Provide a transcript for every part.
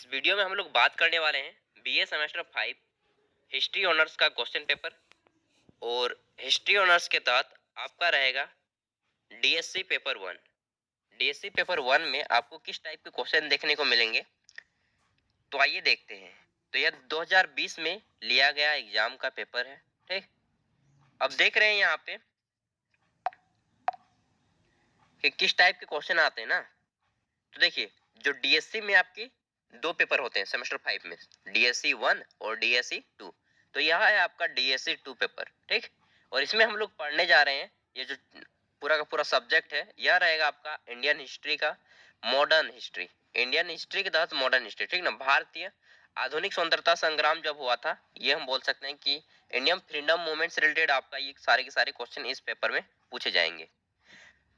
इस वीडियो में हम लोग बात करने वाले हैं बीए सेमेस्टर 5 हिस्ट्री ऑनर्स का क्वेश्चन पेपर। और हिस्ट्री ऑनर्स के तहत आपका रहेगा डीएससी पेपर 1। डीएससी पेपर 1 में आपको किस टाइप के क्वेश्चन देखने को मिलेंगे, तो आइए देखते हैं। तो यह 2020 में लिया गया एग्जाम का पेपर है। ठीक, अब देख रहे हैं यहाँ पे कि किस टाइप के क्वेश्चन आते हैं ना। तो देखिए, जो डीएससी में आपकी दो पेपर होते हैं सेमेस्टर 5 में, डीएससी 1 और डीएससी 2। तो यह है आपका डीएससी 2 पेपर। ठीक, और इसमें हम लोग पढ़ने जा रहे हैं, ये जो पूरा का पूरा सब्जेक्ट है यह रहेगा आपका इंडियन हिस्ट्री का मॉडर्न हिस्ट्री। इंडियन हिस्ट्री के तहत मॉडर्न हिस्ट्री, ठीक ना। भारतीय आधुनिक स्वतंत्रता संग्राम जब हुआ था, ये हम बोल सकते हैं कि इंडियन फ्रीडम मूवमेंट से रिलेटेड आपका ये सारे के सारे क्वेश्चन इस पेपर में पूछे जाएंगे।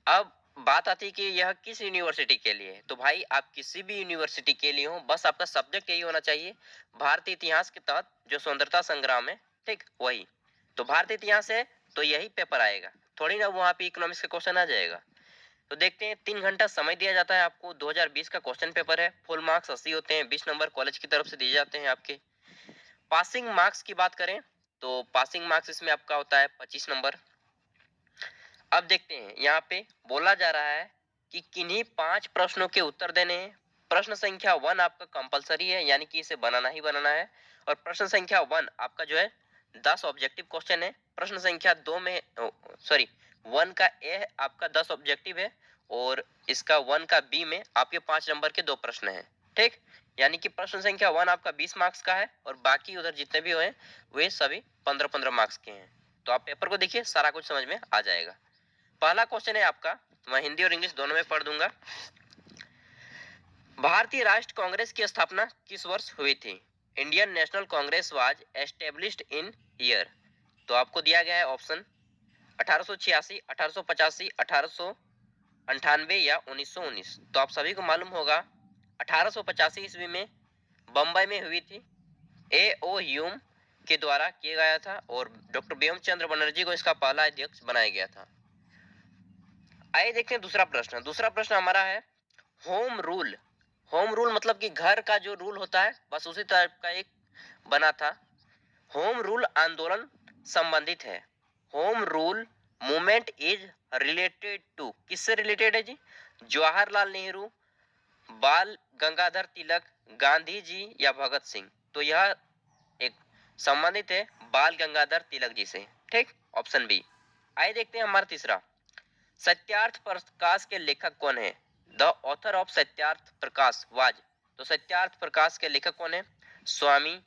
अब बात आती है कि यह किस यूनिवर्सिटी के लिए है। तो भाई आप किसी भी यूनिवर्सिटी के लिए हो, बस आपका सब्जेक्ट यही होना चाहिए भारतीय इतिहास के तहत जो स्वतंत्रता संग्राम है, ठीक वही। तो भारतीय इतिहास है तो यही पेपर आएगा, थोड़ी ना वहां पे इकोनॉमिक्स का क्वेश्चन आ जाएगा। तो देखते हैं, 3 घंटा समय दिया जाता है आपको। 2020 का क्वेश्चन पेपर है, फुल मार्क्स 80 होते हैं, 20 नंबर कॉलेज की तरफ से दिए जाते हैं आपके। पासिंग मार्क्स की बात करें तो पासिंग मार्क्स इसमें आपका होता है 25 नंबर। अब देखते हैं, यहाँ पे बोला जा रहा है कि किन्हीं 5 प्रश्नों के उत्तर देने हैं। प्रश्न संख्या 1 आपका कंपलसरी है, यानी कि इसे बनाना ही बनाना है। और प्रश्न संख्या 1 आपका जो है 10 ऑब्जेक्टिव क्वेश्चन है। प्रश्न संख्या 2 में 1 का ए आपका 10 ऑब्जेक्टिव है, और इसका 1 का बी में आपके 5 नंबर के 2 प्रश्न हैं। ठीक, यानी कि प्रश्न संख्या 1 आपका 20 मार्क्स का है, और बाकी उधर जितने भी हुए वे सभी 15-15 मार्क्स के हैं। तो आप पेपर को देखिए, सारा कुछ समझ में आ जाएगा। पहला क्वेश्चन है आपका, मैं हिंदी और इंग्लिश दोनों में पढ़ दूंगा। भारतीय राष्ट्र कांग्रेस की स्थापना किस वर्ष हुई थी? Indian national Congress was established in year. तो आपको दिया गया है ऑप्शन 1886, 1885, 1898 या 1919। तो आप सभी को मालूम होगा 1885 ईस्वी में बम्बई में हुई थी। ए ओ ह्यूम के द्वारा किया गया था, और डॉक्टर बिपिन बनर्जी को इसका पहला अध्यक्ष बनाया गया था। आइए देखते हैं दूसरा प्रश्न। दूसरा प्रश्न हमारा है होम रूल। होम रूल मतलब कि घर का जो रूल होता है, बस उसी टाइप का एक बना था। होम रूल आंदोलन संबंधित है। Home rule movement is related to, किससे रिलेटेड है जी? जवाहरलाल नेहरू, बाल गंगाधर तिलक, गांधी जी या भगत सिंह। तो यह एक संबंधित है बाल गंगाधर तिलक जी से। ठीक, ऑप्शन बी। आइए देखते हैं हमारा तीसरा, सत्यार्थ प्रकाश के लेखक कौन है? The author of Satyarth Prakash was. तो सत्यार्थ प्रकाश के लेखक कौन है? स्वामी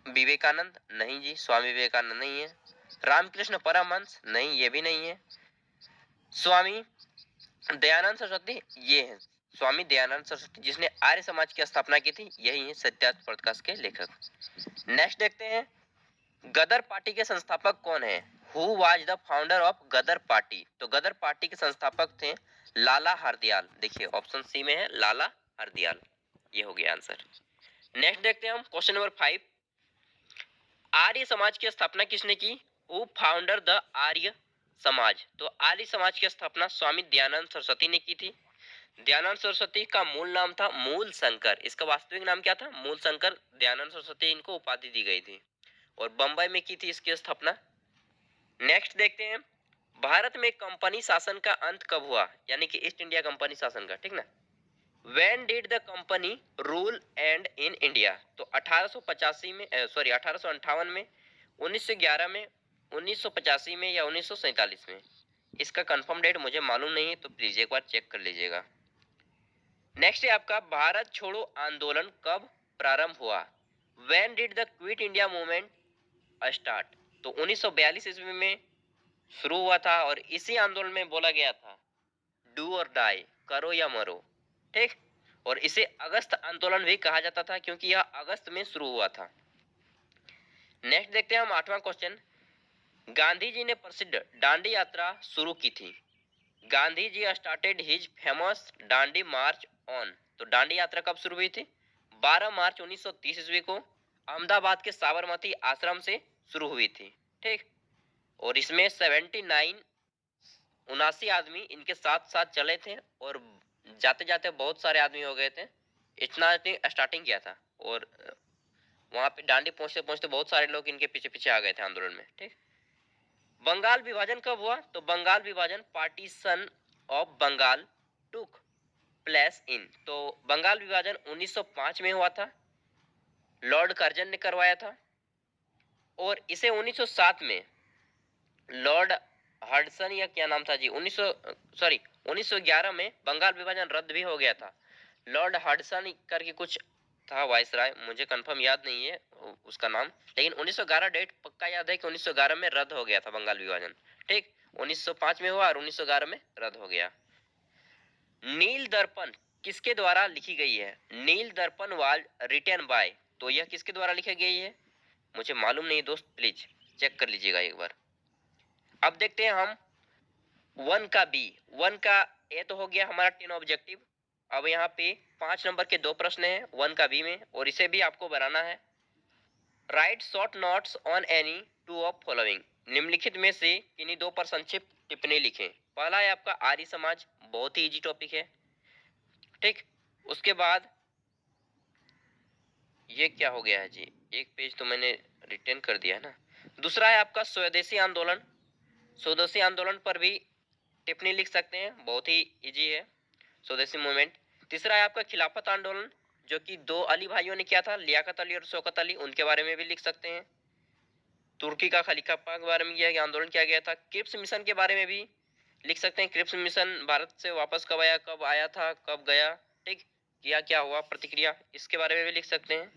विवेकानंद? नहीं जी, स्वामी विवेकानंद नहीं है। रामकृष्ण परमहंस? नहीं, ये भी नहीं है। स्वामी दयानंद सरस्वती? ये है स्वामी दयानंद सरस्वती, जिसने आर्य समाज की स्थापना की थी, यही है सत्यार्थ प्रकाश के लेखक। नेक्स्ट देखते हैं, गदर पार्टी के संस्थापक कौन है? Who was the founder of Ghadar party? तो गदर पार्टी के संस्थापक थे लाला हरदयाल। देखिए ऑप्शन सी में है लाला हरदयाल, ये हो गया आंसर। नेक्स्ट देखते हैं हम क्वेश्चन नंबर 5, आर्य समाज की स्थापना किसने की? Who founder the Arya Samaj? तो आर्य समाज की स्थापना स्वामी दयानंद सरस्वती ने की थी। दयानंद सरस्वती का मूल नाम था मूल शंकर, इसका वास्तविक नाम क्या था? मूल शंकर दयानंद सरस्वती, इनको उपाधि दी गई थी, और बंबई में की थी इसकी स्थापना। नेक्स्ट देखते हैं, भारत में कंपनी शासन का अंत कब हुआ? यानी कि ईस्ट इंडिया कंपनी शासन का, ठीक ना। When did the company rule and in India? तो 1885 में, 1858 में, 1911 में, 1985 में या 1947 में? इसका कंफर्म डेट मुझे मालूम नहीं है, तो प्लीज एक बार चेक कर लीजिएगा। नेक्स्ट है आपका, भारत छोड़ो आंदोलन कब प्रारंभ हुआ? When did the quit India movement start? तो 1942 ईस्वी में शुरू हुआ था, और इसी आंदोलन में बोला गया था डू और डाई, करो या मरो। ठीक, और इसे अगस्त आंदोलन भी कहा जाता था, क्योंकि यह अगस्त में शुरू हुआ था। नेक्स्ट देखते हैं हम 8वां क्वेश्चन, गांधी जी ने प्रसिद्ध दांडी यात्रा शुरू की थी। Gandhi ji started his famous Dandi march on. तो दांडी यात्रा कब शुरू हुई थी? 12 मार्च 1930 ईस्वी को अहमदाबाद के साबरमती आश्रम से शुरू हुई थी। ठीक, और इसमें 79 आदमी इनके साथ साथ चले थे, और जाते जाते बहुत सारे आदमी हो गए थे। इतना स्टार्टिंग किया था, और वहां पे डांडी पहुंचते पहुंचते बहुत सारे लोग इनके पीछे पीछे आ गए थे आंदोलन में। ठीक। बंगाल विभाजन कब हुआ? तो बंगाल विभाजन, partition of Bengal took place in, तो बंगाल विभाजन 1905 में हुआ था, लॉर्ड कर्जन ने करवाया था। और इसे 1907 में लॉर्ड हडसन, या क्या नाम था जी, 1911 में बंगाल विभाजन रद्द भी हो गया था। लॉर्ड हडसन करके कुछ था वायसराय, मुझे कंफर्म याद नहीं है उसका नाम, लेकिन 1911 डेट पक्का याद है कि 1911 में रद्द हो गया था बंगाल विभाजन। ठीक। 1905 में हुआ और 1911 में रद्द हो गया। नील दर्पण किसके द्वारा लिखी गई है? नील दर्पण वाज रिटन बाय, तो यह किसके द्वारा लिखी गई है? मुझे मालूम नहीं दोस्त, प्लीज चेक कर लीजिएगा एक बार। अब देखते हैं हम 1 का बी। 1 का ए तो हो गया हमारा 10 ऑब्जेक्टिव। अब यहाँ पे 5 नंबर के 2 प्रश्न हैं 1 का बी में, और इसे भी आपको बनाना है। Right short notes on any two of following, निम्नलिखित में से किन्हीं 2 पर संक्षिप्त टिप्पणी लिखें। पहला है आपका आर्य समाज, बहुत ही इजी टॉपिक है। ठीक। उसके बाद ये क्या हो गया है जी, एक पेज तो मैंने रिटर्न कर दिया है ना। दूसरा है आपका स्वदेशी आंदोलन, स्वदेशी आंदोलन पर भी टिप्पणी लिख सकते हैं, बहुत ही इजी है स्वदेशी मूवमेंट। तीसरा है आपका खिलाफत आंदोलन, जो कि 2 अली भाइयों ने किया था, लियाकत अली और शौकत अली, उनके बारे में भी लिख सकते हैं। तुर्की का खलीफा के बारे में यह आंदोलन किया गया था। क्रिप्स मिशन के बारे में भी लिख सकते हैं, क्रिप्स मिशन भारत से वापस कब आया था, कब गया, ठीक, किया क्या हुआ, प्रतिक्रिया, इसके बारे में भी लिख सकते हैं।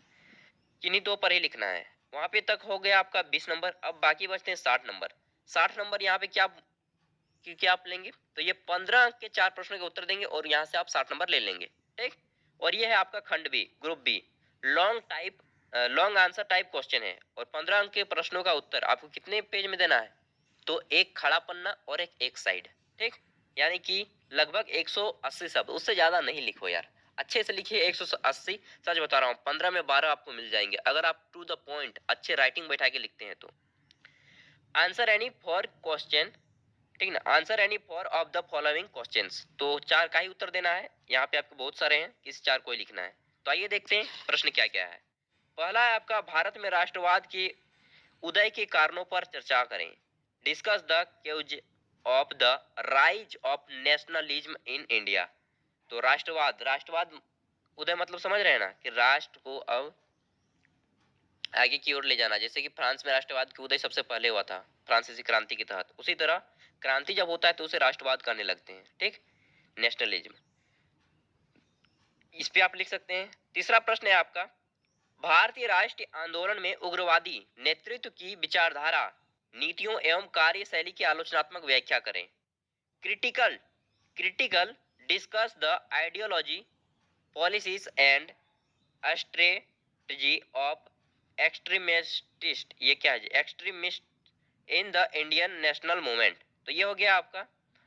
किन्हीं 2 पर ही लिखना है। वहां पे तक हो गया आपका 20 नंबर। अब बाकी बचते हैं 60 नंबर। 60 नंबर यहाँ पे क्या आप लेंगे? तो ये 15 अंक के 4 प्रश्नों के उत्तर देंगे और यहाँ से आप 60 नंबर ले लेंगे। ठीक। और ये है आपका खंड B, group B, long answer type question है, और 15 अंक के प्रश्नों का उत्तर आपको कितने पेज में देना है? तो एक खड़ा पन्ना और एक साइड। ठीक। यानी कि लगभग 180 शब्द, उससे ज्यादा नहीं लिखो यार, अच्छे से लिखिए 180। सच बता रहा हूँ, 15 में 12 आपको मिल जाएंगे अगर आप टू द पॉइंट अच्छे राइटिंग बैठा के लिखते हैं तो। आंसर एनी फॉर क्वेश्चन, ठीक ना, answer any for of the following questions, तो 4 का ही उत्तर देना है। यहाँ पे आपको बहुत सारे हैं, किसी 4 को ही लिखना है। तो आइए देखते हैं प्रश्न क्या क्या है। पहला है आपका भारत में राष्ट्रवाद के उदय के कारणों पर चर्चा करें। Discuss the causes of the rise of nationalism in India. तो राष्ट्रवाद उदय मतलब समझ रहे हैं ना, कि राष्ट्र को अब आगे की ओर ले जाना। जैसे कि फ्रांस में राष्ट्रवाद की उदय सबसे पहले हुआ था फ्रांसीसी क्रांति के तहत, उसी तरह क्रांति जब होता है तो उसे राष्ट्रवाद करने लगते हैं। ठीक, नेशनलिज्म, इस पे आप लिख सकते हैं। तीसरा प्रश्न है आपका, भारतीय राष्ट्रीय आंदोलन में उग्रवादी नेतृत्व की विचारधारा, नीतियों एवं कार्यशैली की आलोचनात्मक व्याख्या करें। Critical critical discuss the ideology, policies and strategy of extremist, ये क्या है, extremist in the Indian national movement. तो ये हो गया आपका।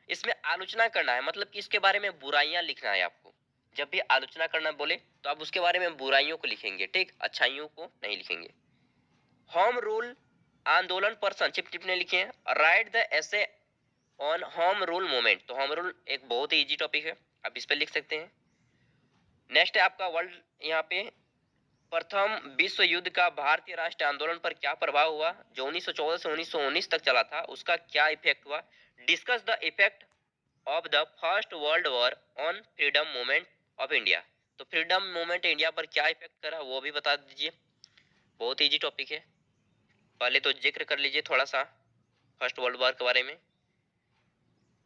इसमें आलोचना करना है, मतलब कि इसके बारे में बुराइयां लिखना है आपको। जब भी आलोचना करना बोले तो आप उसके बारे में बुराइयों को लिखेंगे, ठीक, अच्छाइयों को नहीं लिखेंगे। होम रूल आंदोलन पर संक्षिप्त टिप्पणी लिखें। Right the essay on home rule movement, तो होम रूल एक बहुत ही इजी टॉपिक है, आप इस पर लिख सकते हैं। नेक्स्ट है आपका वर्ल्ड, यहाँ पे प्रथम विश्व युद्ध का भारतीय राष्ट्रीय आंदोलन पर क्या प्रभाव हुआ, जो 1914 से 1919 तक चला था, उसका क्या इफेक्ट हुआ। Discuss the effect of the first world war on freedom movement of India. तो फ्रीडम मूवमेंट इंडिया पर क्या इफेक्ट करा वो भी बता दीजिए, बहुत इजी टॉपिक है। पहले तो जिक्र कर लीजिए थोड़ा सा फर्स्ट वर्ल्ड वॉर के बारे में।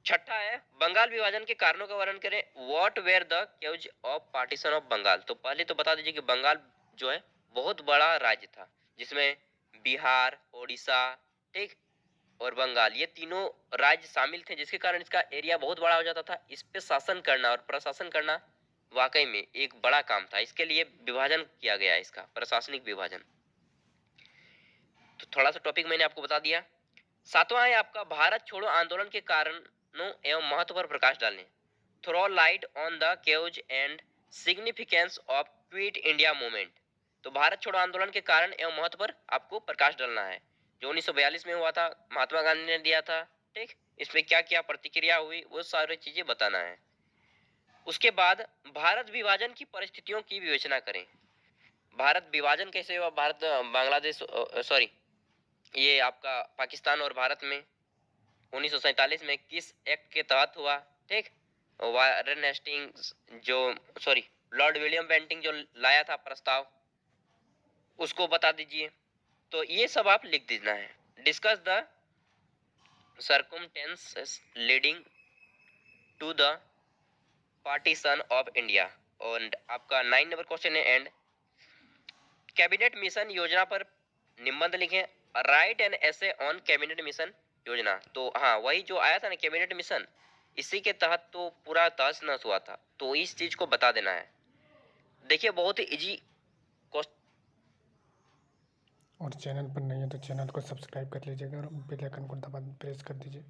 छठा है, बंगाल विभाजन के कारणों का वर्णन करें। What were the causes of partition of Bengal. तो पहले तो बता दीजिए कि बंगाल जो है बहुत बड़ा राज्य था, जिसमें बिहार, उड़ीसा, ठीक, और बंगाल, ये तीनों राज्य शामिल थे, जिसके कारण इसका एरिया बहुत बड़ा हो जाता था। इस पे शासन करना और प्रशासन करना वाकई में एक बड़ा काम था, इसके लिए विभाजन किया गया, इसका प्रशासनिक विभाजन। तो थोड़ा सा टॉपिक मैंने आपको बता दिया। सातवां है आपका, भारत छोड़ो आंदोलन के कारणों एवं महत्व पर प्रकाश डालें। Throw light on the causes and significance of quit India movement. तो भारत छोड़ो आंदोलन के कारण एवं महत्व पर आपको प्रकाश डालना है, जो 1942 में हुआ था, महात्मा गांधी ने दिया था। ठीक, इसमें क्या क्या प्रतिक्रिया हुई वो सारी चीजें बताना है। उसके बाद भारत विभाजन की परिस्थितियों की विवेचना करें। भारत विभाजन कैसे हुआ, भारत बांग्लादेश सॉरी ये आपका पाकिस्तान और भारत में 1947 में किस एक्ट के तहत हुआ, ठीक। वारेन हेस्टिंग्स जो सॉरी लॉर्ड विलियम बेंटिंग जो लाया था प्रस्ताव, उसको बता दीजिए। तो ये सब आप लिख देना है। Discuss the circumstances leading to the partition of India. और आपका 9 नंबर क्वेश्चन है एंड कैबिनेट मिशन योजना पर निबंध लिखें। Write an essay on cabinet mission योजना। तो हाँ, वही जो आया था ना कैबिनेट मिशन, इसी के तहत तो पूरा तहस नहस हुआ था, तो इस चीज को बता देना है। देखिए बहुत ही इजी क्वेश्चन। और चैनल पर नहीं है तो चैनल को सब्सक्राइब कर लीजिएगा और बेल आइकन को दबा प्रेस कर दीजिए।